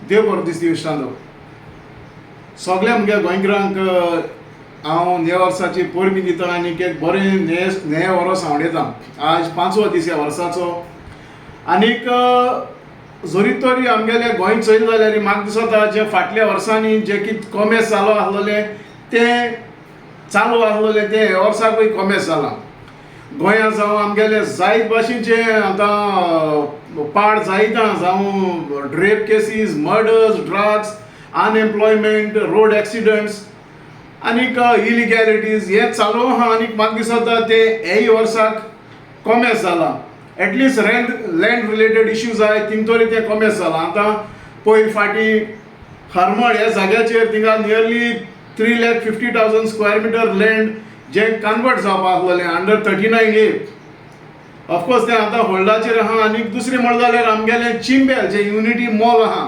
देव बरो दीस दिवसांलो सगळ्या मुगे गोंयकारांक हांव नवे वर्साची परबी दिता आनी एक बरें नवे वर्स आवडयता. आज 5वो दीस ह्या वर्साचो आनीक जरी तरी आमगेले गोंय चोयल जाल्यार म्हाका दिसता जे फाटल्या वर्सांनी जे कितें कॉमेर्स चालू आसलेले ते चालू आसलेले ते ह्या वर्साकूय कॉमेर्स जाला. गोंयांत जावं आमगेले जायत भाशेचे आतां पाड जायत जावं rape cases, murders, drugs, unemployment, road एक्सिडंट्स आनीक इलिगॅलिटीज हे चालू आहा. आनीक म्हाका दिसता ते हेय वर्साक कॉमेर्स जाला. एटलिस्ट लँड रिलेटेड इश्यूज आहाय थिंग तरी ते कॉमेर्स जाला. आतां पयर फाटीं हरमळ ह्या जाग्याचेर थिंगा नियरली 3,50,000 स्क्वेअर मिटर लँड जे कन्वर्ट जावपा आसलेलें अंडर 39A. ऑफकोर्स ते आतां होल्डाचेर आहा. आनीक दुसरें म्हणलें जाल्यार आमगेलें चिंबेल जे युनिटी मॉल आहा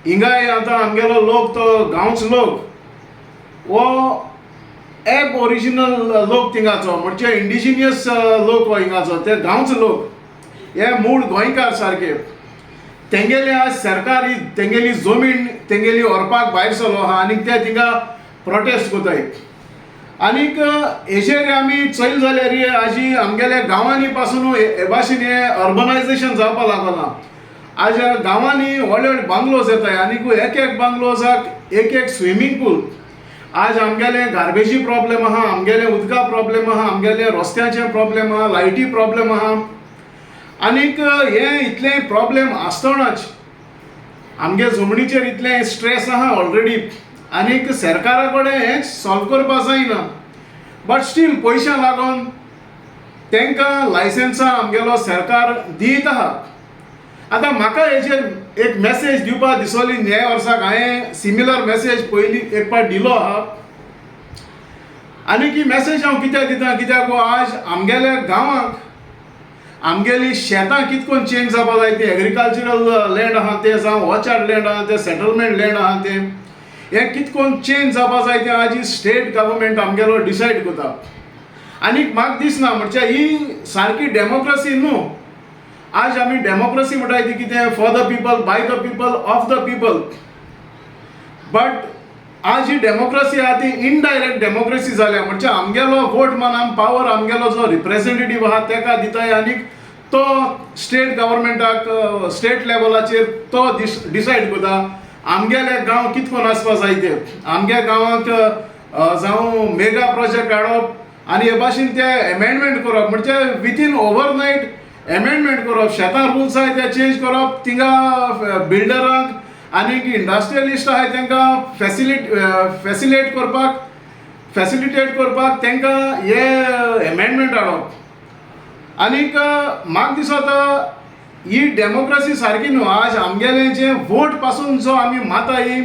हिंगाय आतां आमगेलो लोक तो गांवचो लोक वो एब ओरिजिनल लोक थिंगाचो म्हणजे इंडिजिनियस लोक हो हिंगाचो ते गांवचो लोक हे मूळ गोंयकार सारके तेंगेले आज सरकार तेंगेली जमीन तेंगेली व्हरपाक भायर सरलो आहा आनीक ते थिंगा प्रोटेस्ट कोताय. आनीक हेजेर आमी चोयल जाल्यार आजी आमगेल्या गांवांनी पासून हे भाशेन हे अर्बनायजेशन जावपा लागला. आज गांवांनी व्हडले व्हडले बांगलोज येताय आनीक एक बांगलोजाक एक स्विमींग पूल. आज आमगेले गार्बेजी प्रॉब्लेम आहा, आमगेले उदका प्रॉब्लेम आहा, आमगेले रस्त्याचे प्रॉब्लेम आहा, लायटी प्रॉब्लेम आहा. आनीक हे इतले प्रॉब्लेम आसतनाच आमगे जमनीचेर इतले स्ट्रेस आहा ऑलरेडी आनीक सरकारा कडेन हें सॉल्व करपा जायना. बट स्टील पयशां लागोन तांकां लायसन्सां आमगेलो सरकार दीत आहा. आतां म्हाका हेजेर एक मॅसेज दिवपा दिसोली नव्या वर्साक हांवें सिमिलर मॅसेज पयलीं एक पाट दिलो आहा. आनीक ही मॅसेज हांव कित्याक दिता कित्याक आज आमगेल्या गांवांक आमगेली शेतां कितकोन चेंज जावपा जाय ते एग्रिकल्चरल लँड आहा ते जावं ऑर्चार्ड लँड आहा ते सेटलमेंट लँड आहा ते हे कितकोन चेंज जावपा जाय ते आज स्टेट गव्हर्मेंट आमगेलो डिसायड करता. आनीक म्हाका दिसना म्हणजे ही सारकी डेमोक्रेसी न्हू. आज आमी डेमोक्रेसी म्हणटाय ती कितें for the people, by the people, of the people. But आज ही डेमोक्रेसी आहा ती इनडायरेक्ट डेमोक्रेसी जाल्या म्हणजे आमगेलो वोट मान पावर आमगेलो जो रिप्रेझेंटेटिव्ह आहा तेका दिताय आनीक तो स्टेट गव्हर्मेंटाक स्टेट लेवलाचेर तो डिसायड करता आमगेले गांव कितकोन आसपा जाय ते. आमगे गांवांक जावं मेगा प्रोजेक्ट हाडप आनी हे भाशेन ते एमेंडमेंट करप म्हणजे विथीन ओवरनायट एमेंडमेंट करप. शेतां रुल्स आहाय ते चेंज करप थिंगा बिल्डरांक आनीक इंडस्ट्रियलिस्ट आहाय तांकां फॅसिलिटेट करपाक तांकां हे एमेंडमेंट हाडप. आनीक म्हाका दिसता ही डेमोक्रेसी सारकी न्हू. आज आमगेलें जे वोट पासून जो आमी माताय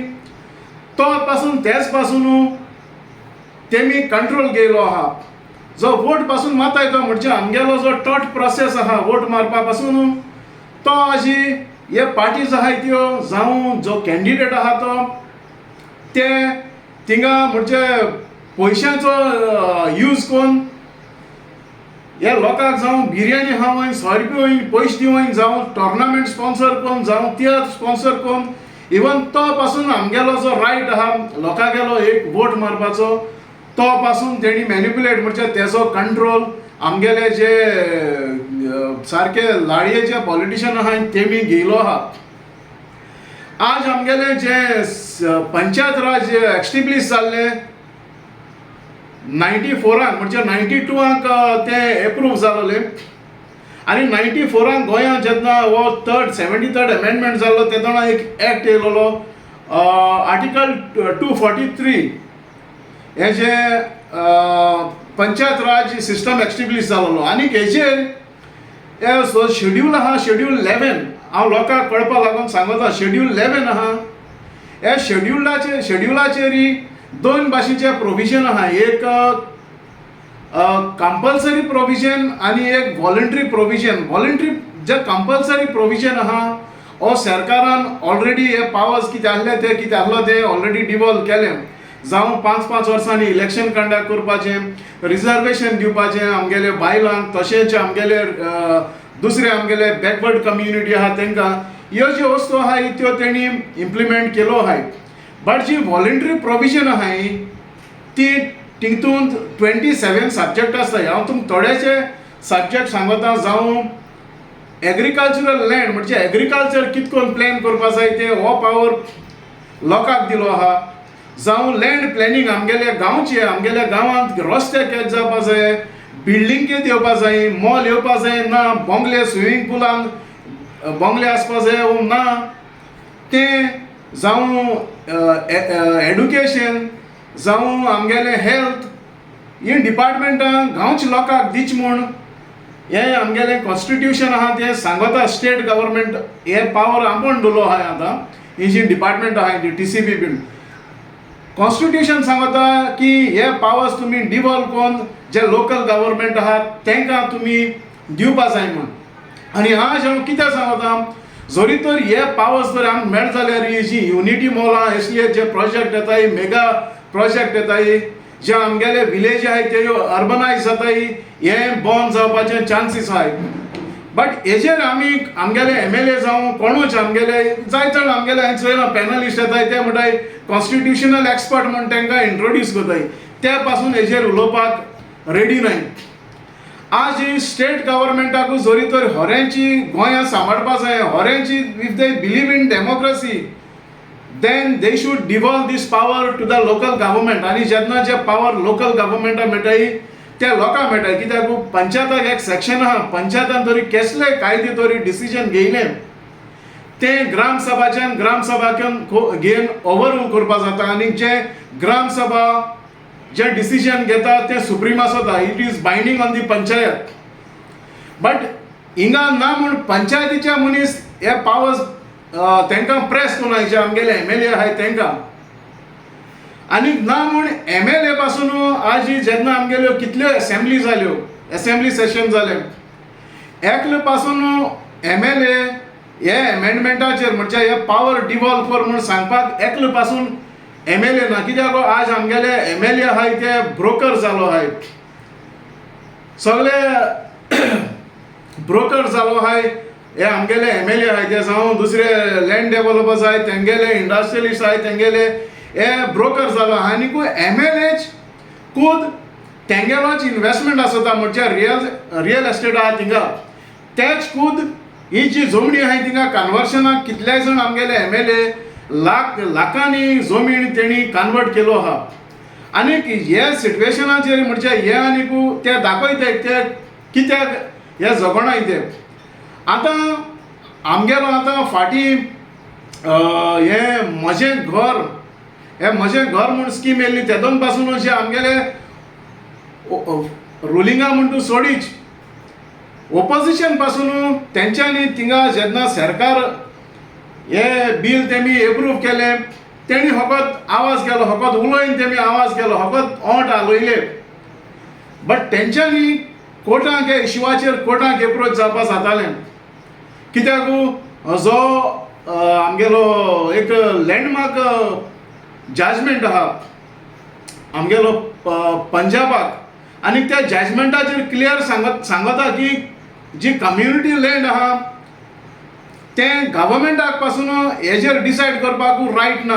तो पासून तेच पासून तेमी कंट्रोल घेयलो आहा. जो वोट पासून माताय तो म्हणजे आमगेलो जो टॉट प्रोसेस आहा वोट मारपा पासून तो अशी हे पार्टीज आहाय त्यो जावं जो कॅन्डिडेट आहा तो ते थिंगा म्हणजे पयशांचो यूज करून हे लोकांक जावं बिर्याणी खावून 100 रुपया पयशे दिवून जावं टोर्नामेंट स्पॉन्सर करून जावं तियात्र स्पॉन्सर करून इवन तो पासून आमगेलो जो रायट आहा लोकांगेलो एक वोट मारपाचो तो पासून तेणी मॅनिप्युलेट म्हणजे तेजो कंट्रोल आमगेले जे सारके लाडये जे पॉलिटिशियन आहा तेमी घेयलो आहा. आज आमगेले जे पंचायत राज एस्टॅब्लिश जाल्ले 94 म्हणजे 92 ते एप्रूव जालोले आनी 94 गोंयांत जेन्ना हो 73rd अमेंडमेंट जाल्लो तेन्ना एक एक्ट येयलोलो आर्टिकल 243 हे जे पंचायत राज सिस्टम एस्टॅब्लिश जालोलो. आनीक हेजेर हे शेड्यूल आहा शेड्यूल 11 हांव लोकांक कळपा लागून सांगता शेड्यूल 11 आहा. हे शेड्युलाचेर दोन भाशेचे प्रोविजन आहा. एक कंपल्सरी प्रोविजन आनी एक वॉलंटरी प्रोविजन. वॉलंटरी जे कंपल्सरी प्रोविजन आहा हो सरकारान ऑलरेडी हे पावर्स कितें आहले ते ऑलरेडी डिवॉल्व केले. जावं 5-5 वर्सांनी इलेक्शन कंडक्ट करपाचें, रिजर्वेशन दिवपाचें आमगेले बायलांक, तशेंच आमगेले दुसरे आमगेले बॅकवर्ड कम्युनिटी आहा तांकां ह्यो ज्यो वस्तू आहाय त्यो तेणी इम्प्लिमेंट केलो आहाय. बट जी व्हॉलंटरी प्रोविजन आहाय ती तितून 27 सब्जेक्ट आसताय. हांव तुमकां थोडेशे सब्जेक्ट सांगता. जावं एग्रीकल्चरल लँड म्हणजे एग्रीकल्चर कितकोन प्लॅन करपा जाय ते हो पावर लोकांक दिलो आहा. जावं लँड प्लॅनिंग आमगेल्या गांवचे आमगेल्या गांवांत रस्ते केद जावपा जाय, बिल्डींग केद येवपा जाय, मॉल येवपा जाय ना, बोंगले स्विमींग पुलान बोंगले आसपा जाय वो ना, तें जावं एड्युकेशन जावं आमगेलें हेल्थ ही डिपार्टमेंटां गांवच्या लोकांक दिच म्हूण हें आमगेलें कॉन्स्टिट्यूशन आहा तें सांगता. स्टेट गव्हर्मेंट हे पावर आपण दिलो आहाय. आतां ही जी डिपार्टमेंट आहाय ती TCP बीन कॉन्स्टिट्यूशन सांगता की हे पावर्स तुमी डिवॉल्व कोन्न जे लोकल गव्हर्मेंट आहात तांकां तुमी दिवपा जाय म्हूण. आनी आज हांव कितें सांगता, जरी तर हे पावर्स जर आमकां मेळ जाल्यार ही जी युनिटी मॉलां असले जे प्रोजेक्ट येताय, मेगा प्रोजेक्ट येताय, जे आमगेले विलेज आहाय ते अर्बनायज जाताय, हे बंद जावपाचे चान्सीस आहाय. बट हेजेर आमी आमगेले MLA जावं कोणूच आमगेले जाय जाण आमगेले हांवें चोयलां पॅनलिस्ट येताय ते म्हणटाय कॉन्स्टिट्यूशनल एक्सपर्ट म्हूण तांकां इंट्रोड्यूस करताय, त्या पासून हेजेर उलोवपाक रेडी नाय. आज ही स्टेट गव्हर्मेंटाकू जरी तर होऱ्यांची गोंयां सांबाळपा जाय, होऱ्यांची if they believe in democracy then they should devolve this power to the local government. आनी जेन्ना जे पावर लोकल गव्हर्मेंटाक मेळटाय त्या लोकांक मेळटाय. कित्याक पंचायताक एक सेक्शन आहा, पंचायतान तरी कसले कायदे तरी डिसिजन घेयले ते ग्रामसभाच्यान घेवन ओवररूल करपा जाता. आनी जे ग्रामसभा जे डिसिजन घेता ते सुप्रीम आसता, it is binding on the panchayat. But हिंगा ना म्हूण पंचायतीचे मनीस हे पावर्स तांकां प्रेस कोनाय जे आमगेले MLA आहाय तांकां. आनी ना म्हूण MLA पासून आज जेन्ना आमगेल्यो कितल्यो असेंब्ली जाल्यो, असेंब्ली सेशन जालें, एकले पासून MLA हे एमेंडमेंटाचेर म्हणजे हे पावर डिवॉल्व कर म्हूण सांगपाक एकले पासून MLA ना. कित्याक आज आमगेले MLA आहाय ते ब्रोकर जालो आहाय, सगळे ब्रोकर जालो आहाय. हे आमगेले MLA आहाय ते जावं दुसरे लँड डेव्हलपर्स आहाय तेंगेले, इंडस्ट्रियलिस्ट आहाय तेंगेले हे ब्रोकर जालो आहा. आनी MLA खूद तेंगेलोच इन्वेस्टमेंट आसता म्हणजे रियल एस्टेट आहा थिंगा तेच खूद ही जी जमनी आहाय थिंगा कन्वर्शनाक कितलेय जाण आमगेले MLA लाखांनी जमीन तेणी कन्वर्ट केलो आहा. आनी हे सिट्युएशनाचेर म्हणजे हे आनीक ते दाखयताय ते कित्याक हे जगोनाय ते. आतां आमगेलो आतां फाटीं हे म्हजें घर म्हूण स्कीम येयल्ली तेदोन पासून जे आमगेले रुलिंगा म्हूण तूं सोडीच ओपोजिशन पासून तेंच्यांनी थिंगा जेन्ना सरकार हे बील तेमी एप्रूव केलें तेणी फकत आवाज केलो, फकत उलोवन तेमी आवाज केलो, फकत ओंठ हालयले. बट तेंच्यांनी कोर्टाक हे इशुवाचेर कोर्टाक एप्रोच जावपा जातालें. कित्याक जो आमगेलो एक लँडमार्क जजमेंट आहा आमगेलो पंजाबाक आनी त्या जजमेंटाचेर क्लियर सांगता की जी कम्युनिटी लँड आहा ते गव्हर्मेंटाक पासून हेजेर डिसायड करपाक रायट ना.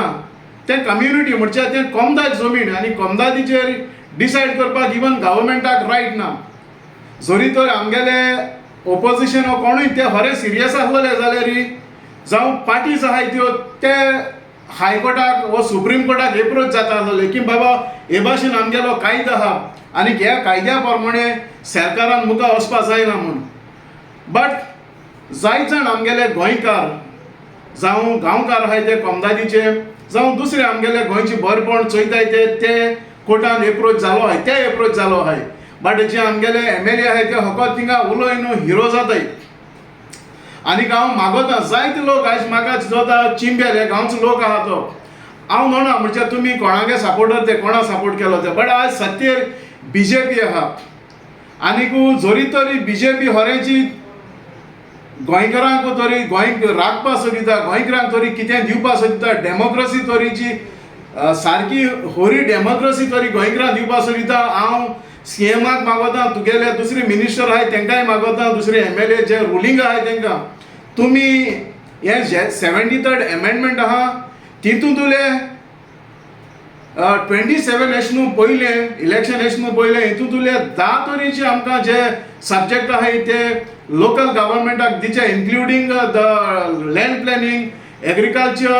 ते कम्युनिटी म्हणजे ते कोमदाद जमीन आनी कोमदादीचेर डिसायड करपाक इवन गव्हर्मेंटाक रायट ना. जरी तर आमगेले ओपोजिशन हो कोणूय ते खरें सिरियस आसलेले जाल्यार जावं पार्टीज आहाय त्यो ते हायकोर्टाक वा सुप्रीम कोर्टाक एप्रोच जाता आसले की बाबा हे भाशेन आमगेलो कायदो आहा आनी ह्या कायद्या प्रमाणे सरकारान मुखार वचपा जायना म्हूण. बट जायत जाण आमगेले गोंयकार जावं गांवकार आहाय ते कोमदादीचे जावं दुसरे आमगेले गोंयचे बरेपण चोयताय ते कोर्टान एप्रोच जालो आहाय, ते एप्रोच जालो आहाय. बट जे आमगेले MLA आहाय ते फकत थिंगा उलोवन हिरो जाताय. आनी हांव मागोता जायते लोक आयज म्हाका जोता चिंबेल हे गांवचो लोक आहा तो हांव म्हणना म्हणजे तुमी कोणागे सपोर्टर ते कोणा सपोर्ट केलो ते. बट आज सत्तेर BJP आहा आनीक जरी तरी BJP होरेची गोंयकारांक तरी गोंयक राखपा सोदिता, गोंयकारांक तरी कितें दिवपा सोदिता, डेमोक्रेसी तरीची सारकी होरी डेमोक्रेसी तरी गोंयकारांक दिवपा सोदिता. हांव CMाक मागोता, तुगेले दुसरे मिनिस्टर आहाय तांकांय मागोता, दुसरे MLA जे रुलींग आहाय तांकां तुमी हे 73rd अमेंडमेंट आहा तितून तुले 27 एश न्हू पयले इलेक्शन एश न्हू पयले हितून तुले 10 तरेचे आमकां जे सब्जेक्ट आहाय ते लोकल गव्हर्मेंटाक दिचे including the land planning agriculture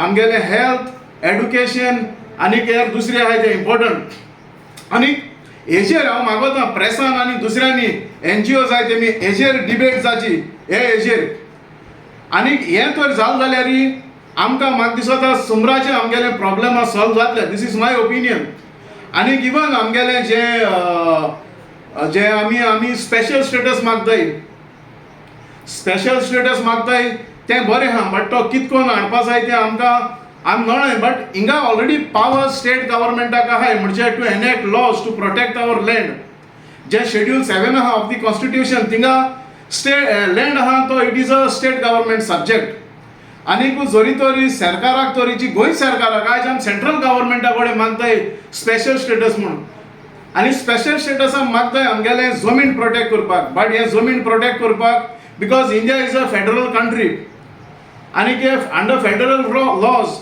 आमगेले हेल्थ एड्युकेशन आनी हेर दुसरे आहाय ते इम्पॉर्टंट आनी हेजेर हांव मागोता प्रेसान आनी दुसऱ्यांनी NGOs आहाय तेमी हेजेर डिबेट जाची हेजेर आनी हें तर जाल जाल्यार आमकां म्हाका दिसता सुमराचे आमगेले प्रॉब्लेम सॉल्व जातले दिस इज माय ओपिनियन आनी इवन आमगेले जे आमी स्पेशल स्टेटस मागताय तें बरें आहा बट तो कितकोन हाडपा जाय तें आमकां आम नोळाय बट हिंगा ऑलरेडी पावर स्टेट गव्हर्मेंटाक आहाय म्हणजे to enact laws to protect our land जे शेड्यूल 7 आहा ऑफ द कॉन्स्टिट्यूशन थिंगा स्टेट लँड आहा तो it is a state government subject आनीक जोरी तोरी सरकाराक तोरीची गोंय सरकाराक आयज आमी सेंट्रल गव्हर्मेंटा कडेन मागताय स्पेशल स्टेटस म्हणून आनी स्पेशल स्टेटसाक मागताय आमगेलें जमीन प्रोटेक्ट करपाक बट हे जमीन प्रोटेक्ट करपाक because India is a federal country आनी अंडर फेडरल लॉज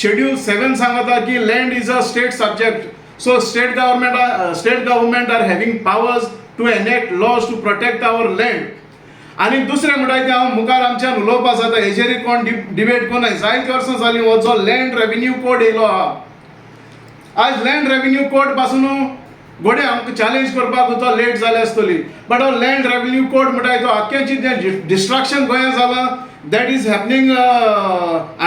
शेड्यूल 7 सांगता की land is a state subject so state government are having powers to enact laws to protect our land आनी दुसरें म्हणटाय तें हांव मुखार आमच्यान उलोवपा जाता हेजेर कोण डिबेट कोनाय जायतीं वर्सां जालीं हो जो लँड रेव्हेन्यू कोड येयलो आहा आज लँड रेव्हेन्यू कोड पासून गोडे आमकां चॅलेंज करपाक तो लेट जाली आसतली बट हो लँड रेव्हेन्यू कोड म्हणटाय तो आख्याची जें डिस्ट्रक्शन गोंयांत जालां that is happening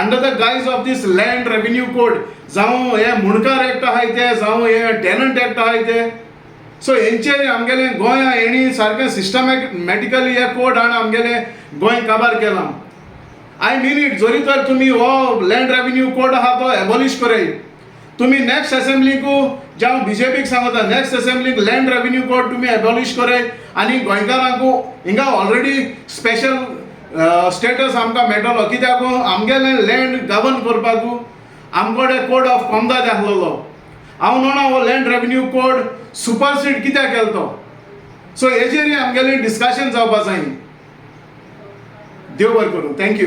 under the guise of this land revenue code जावं हे मुणकार एक्ट आहाय ते जावं हे टेनंट एक्ट आहाय ते सो हेंचे आमगेले गोंया हेणी सारकें सिस्टमॅटिकली हे कोड हाडून आमगेले गोंय काबार केलां आय मीन इट जोरी तर तुमी हो लँड रेव्हेन्यू कोड आहा तो एबॉलिश कराय तुमी नेक्स्ट असेंब्लीकू जावं BJPक सांगता नेक्स्ट असेंब्लीक लँड रेव्हेन्यू कोड तुमी एबॉलिश कराय आनी गोंयकारांकू हिंगा ऑलरेडी स्पेशल स्टेटस आमकां मेळटलो कित्याक आमगेलें लँड गवर्न करपाकू आमकोडे कोड ऑफ कॉमदाद आसलेलो हांव म्हणना हो लँड रेव्हेन्यू कोड सुपरसीड कित्याक केलो तो सो हेजेर आमगेलें डिस्कशन जावपा जाय देव बरें करूं थँक्यू